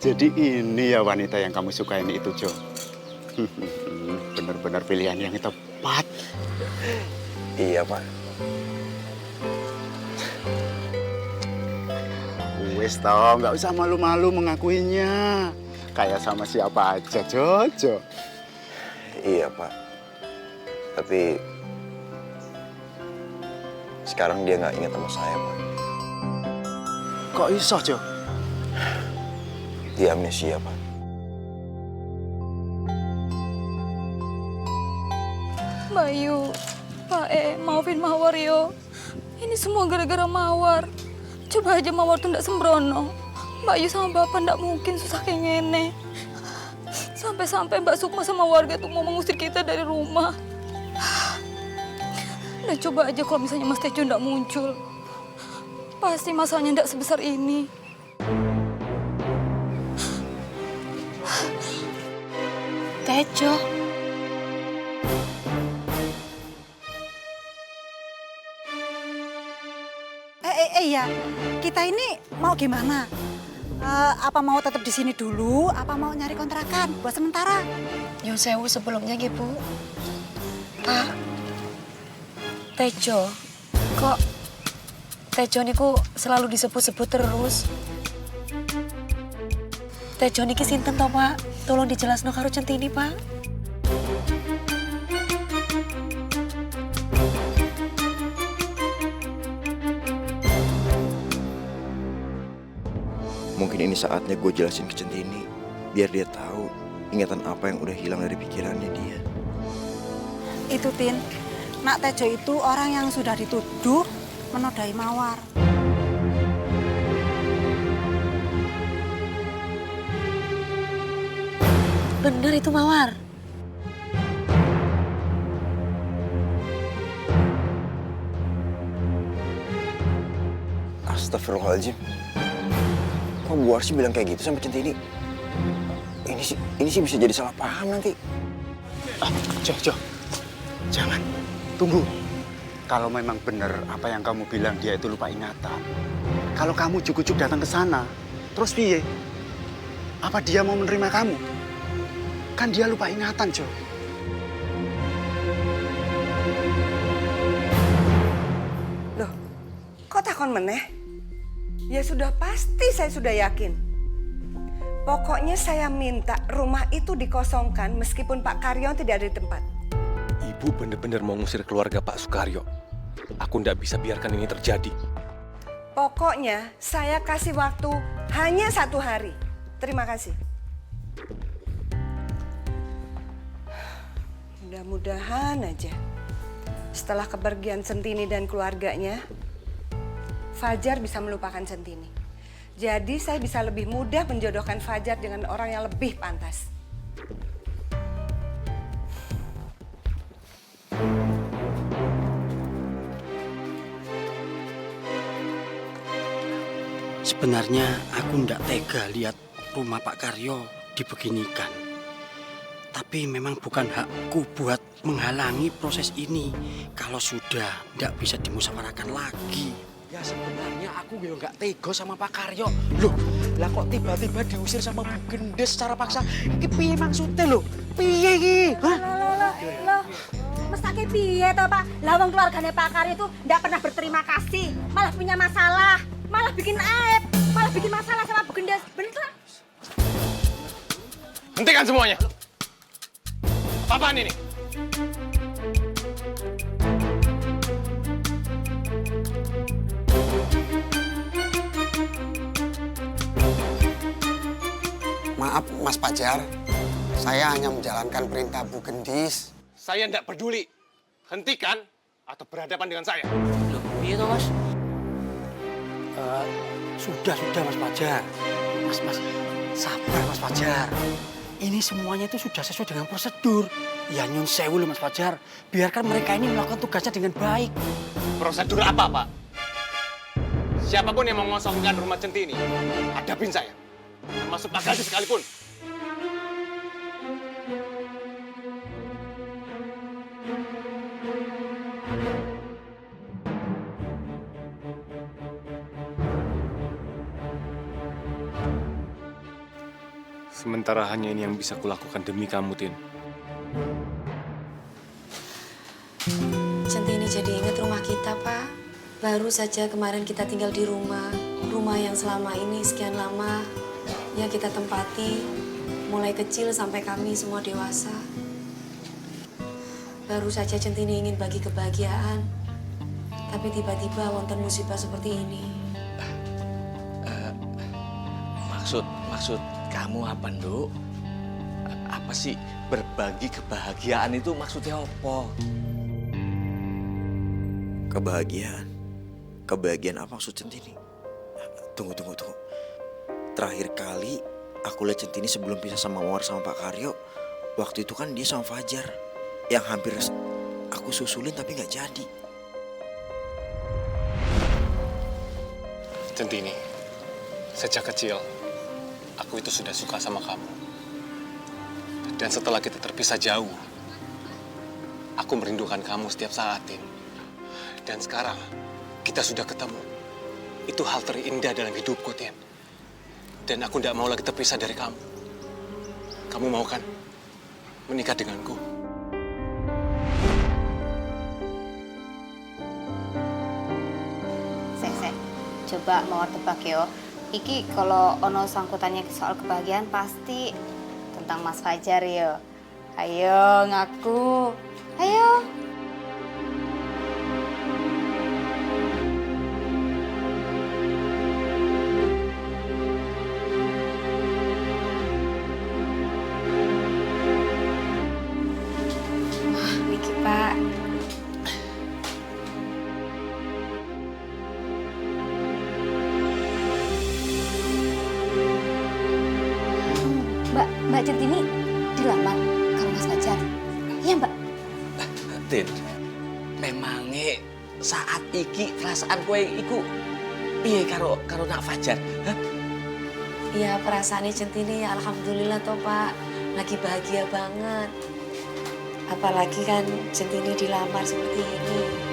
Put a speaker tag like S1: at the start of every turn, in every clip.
S1: Jadi ini ya wanita yang kamu sukain itu, Jo. Benar-benar pilihan yang tepat.
S2: Iya, Pak.
S1: Wes toh, nggak usah malu-malu mengakuinya. Kayak sama siapa aja, Jo.
S2: Iya, Pak. Tapi sekarang dia nggak ingat sama saya, Pak.
S1: Kok iso, Jo?
S2: Dia amnesia, Pak.
S3: Bayu, Pak maafin Mawar yo. Ini semua gara-gara Mawar. Coba aja Mawar tuh ndak sembrono. Bayu sama Bapak ndak mungkin susah kayak gini. Sampai-sampai Mbak Sukma sama warga tuh mau mengusir kita dari rumah. Dan coba aja kalau misalnya Mas Tejo ndak muncul. Pasti masalahnya ndak sebesar ini. Tejo.
S4: Iya, kita ini mau gimana? Apa mau tetap di sini dulu? Apa mau nyari kontrakan buat sementara?
S3: Nyun sewu sebelumnya gitu, Bu. Pak, Tejo, kok Tejo niku selalu disebut-sebut terus? Tejo niki sinten toh, Pak? Tolong dijelasno karo Centini, Pak.
S2: Mungkin ini saatnya gue jelasin ke Centini, biar dia tahu ingatan apa yang udah hilang dari pikirannya dia.
S4: Itu, Tin. Nak Tejo itu orang yang sudah dituduh menodai Mawar.
S3: Bener itu Mawar.
S2: Astagfirullahaladzim. Kok Bu Arsi bilang kayak gitu sama Centini? Ini sih bisa jadi salah paham nanti.
S1: Jo. Jangan. Tunggu. Kalau memang benar apa yang kamu bilang dia itu lupa ingatan. Kalau kamu jujuk-jujuk datang ke sana, terus piye? Apa dia mau menerima kamu? Kan dia lupa ingatan, Jo.
S5: Loh, kok takon meneh? Ya sudah pasti saya sudah yakin. Pokoknya saya minta rumah itu dikosongkan meskipun Pak Karyon tidak ada di tempat.
S6: Ibu benar-benar mau ngusir keluarga Pak Sukaryo. Aku ndak bisa biarkan ini terjadi.
S5: Pokoknya saya kasih waktu hanya 1 hari. Terima kasih. Mudah-mudahan aja setelah kepergian Centini dan keluarganya, Fajar bisa melupakan Centini. Jadi saya bisa lebih mudah menjodohkan Fajar dengan orang yang lebih pantas.
S7: Sebenarnya aku ndak tega lihat rumah Pak Karyo dibeginikan. Tapi memang bukan hakku buat menghalangi proses ini kalau sudah ndak bisa dimusyawarahkan lagi.
S8: Ya sebenarnya aku juga nggak tega sama Pak Karyo. Loh, lah kok tiba-tiba diusir sama Bu Gendes secara paksa? Iki piye maksudnya loh? Piye iki? Hah?
S4: Loh. Mesake piye toh, Pak? Lah wong keluargane Pak Karyo itu ndak pernah berterima kasih, malah punya masalah, malah bikin aib, malah bikin masalah sama Bu Gendes. Bener?
S6: Hentikan semuanya. Apaan ini?
S9: Maaf, Mas Fajar. Saya hanya menjalankan perintah Bu Gendis.
S6: Saya tidak peduli. Hentikan atau berhadapan dengan saya.
S7: Loh, iya toh, Mas? Sudah Mas Fajar. Mas, sabar Mas Fajar. Ini semuanya itu sudah sesuai dengan prosedur. Ya nyun sewu loh Mas Fajar. Biarkan mereka ini melakukan tugasnya dengan baik.
S6: Prosedur apa, Pak? Siapapun yang mau mengosongkan rumah Centini, hadapin saya. Termasuk Pak Gadis sekalipun. Sementara hanya ini yang bisa kulakukan demi kamu, Tin.
S10: Centini jadi ingat rumah kita, Pak. Baru saja kemarin kita tinggal di rumah yang selama ini sekian lama yang kita tempati, mulai kecil sampai kami semua dewasa. Baru saja Centini ingin bagi kebahagiaan, tapi tiba-tiba wonten musibah seperti ini.
S11: Maksud kamu apa, Nduk? Apa sih berbagi kebahagiaan itu maksudnya apa?
S2: Kebahagiaan? Kebahagiaan apa maksud Centini? Tunggu. Terakhir kali aku lihat Centini sebelum pisah sama Mawar sama Pak Karyo, waktu itu kan dia sama Fajar. Yang hampir aku susulin tapi nggak jadi.
S6: Centini, sejak kecil, aku itu sudah suka sama kamu. Dan setelah kita terpisah jauh, aku merindukan kamu setiap saat, Tin. Dan sekarang, kita sudah ketemu. Itu hal terindah dalam hidupku, Tin. Dan aku tidak mau lagi terpisah dari kamu. Kamu mau kan menikah denganku?
S12: Coba Mawar tebak yo. Iki kalau ono sangkutannya soal kebahagiaan pasti tentang Mas Fajar yo. Ayo ngaku. Ayo.
S10: Wah, Niki, Pak.
S12: Mbak Centini dilamar kalau Mas Fajar. Iya, Mbak.
S11: Tin, memangnya saat iki perasaan kowe iku piye karo nak Fajar? Hah?
S10: Ya perasaannya Centini ya alhamdulillah toh, Pak. Lagi bahagia banget. Apalagi kan Centini dilamar seperti ini.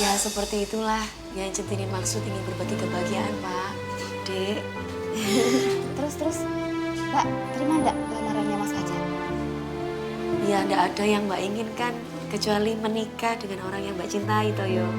S10: Ya seperti itulah yang Centini maksud ingin berbagi kebahagiaan, Pak. Dek.
S12: Terus, Mbak terima enggak lamarannya Mas Fajar?
S10: Ya enggak ada yang Mbak inginkan kecuali menikah dengan orang yang Mbak cintai, Toyo.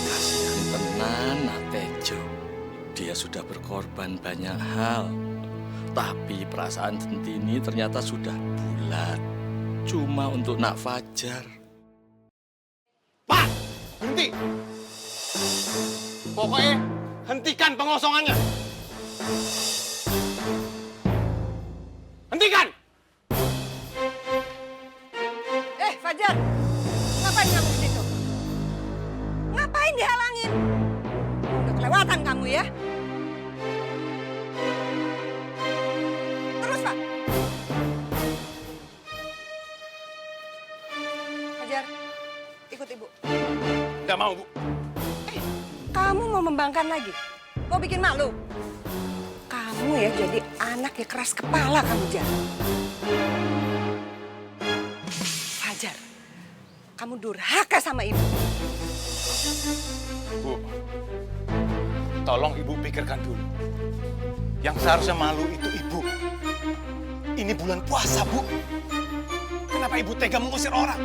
S11: Kasihan tenan Natejo. Dia sudah berkorban banyak hal. Tapi perasaan Centini ternyata sudah bulat. Cuma untuk nak Fajar.
S6: Pak, berhenti! Pokoknya hentikan pengosongannya. Hentikan!
S5: Fajar, ngapain kamu di situ? Ngapain dihalangin? Udah kelewatan kamu ya. Terus, Pak. Fajar, ikut Ibu.
S6: Nggak mau, Bu.
S5: Kamu mau membangkang lagi? Mau bikin malu? Kamu ya jadi anak ya keras kepala kamu, Jar. Fajar, kamu durhaka sama Ibu.
S6: Bu, tolong Ibu pikirkan dulu. Yang seharusnya malu itu Ibu. Ini bulan puasa, Bu. Kenapa Ibu tega mengusir orang?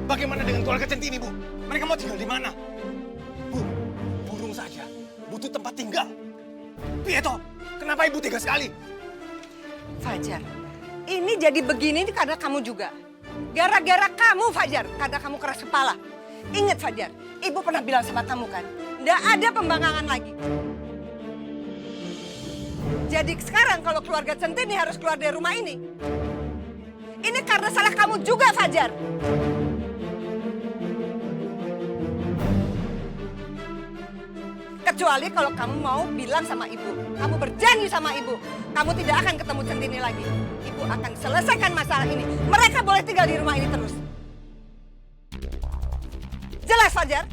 S6: Bagaimana dengan keluarga Centini, Bu? Mereka mau tinggal di mana? Bu, burung saja butuh tempat tinggal. Piye toh? Kenapa Ibu tega sekali?
S5: Fajar, ini jadi begini ini karena kamu juga. Gara-gara kamu, Fajar, karena kamu keras kepala. Ingat, Fajar, Ibu pernah bilang sama kamu kan, nggak ada pembangkangan lagi. Jadi sekarang kalau keluarga Centini harus keluar dari rumah ini karena salah kamu juga, Fajar. Kecuali kalau kamu mau bilang sama ibu, kamu berjanji sama ibu, kamu tidak akan ketemu Centini lagi. Ibu akan selesaikan masalah ini. Mereka boleh tinggal di rumah ini terus. Jelas, Fajar?